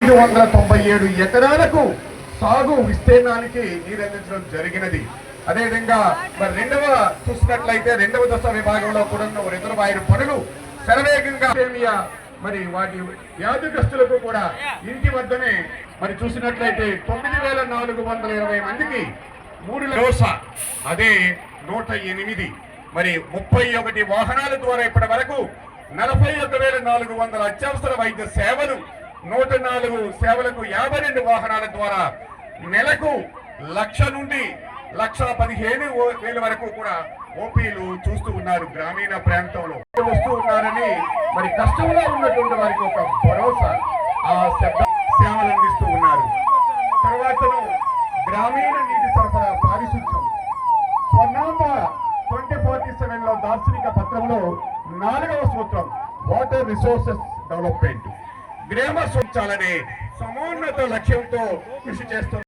597 ఎకరాలకు సాగు విస్తీర్ణానికి నీరందించడం జరిగినది. అదేవిధంగా మరి రెండవ దశ విభాగంలో కూడా రిజర్వాయర్ పనులు శరవేగంగా మరి వాటి వ్యాధిగ్రస్తులకు కూడా ఇంటి వద్దనే మరి చూసినట్లయితే 9,420 మందికి 3 అదే 108 మరి 31 వాహనాల ద్వారా ఇప్పటి వరకు 41,400 అత్యవసర వైద్య సేవలు, 104 సేవలకు 52 వాహనాల ద్వారా నెలకు 1,00,000 నుండి 1,15,000 వరకు కూడా ఓపీలు చూస్తూ ఉన్నారు. గ్రామీణ ప్రాంతంలో వస్తూ ఉన్నారని మరి కష్టంలో ఉన్నటువంటి వారికి ఒక భరోసా ఆ సేవలు అందిస్తూ ఉన్నారు. తర్వాతను గ్రామీణ నీటి సరఫరా పారిశుద్ధ్యం స్వర్ణాంబ 2047 లో దార్శనిక పత్రంలో 4వ సూత్రం వాటర్ రిసోర్సెస్ డెవలప్మెంట్ గ్రామ స్వచ్ఛాలనే సమున్నత లక్ష్యంతో కృషి చేస్తున్నారు.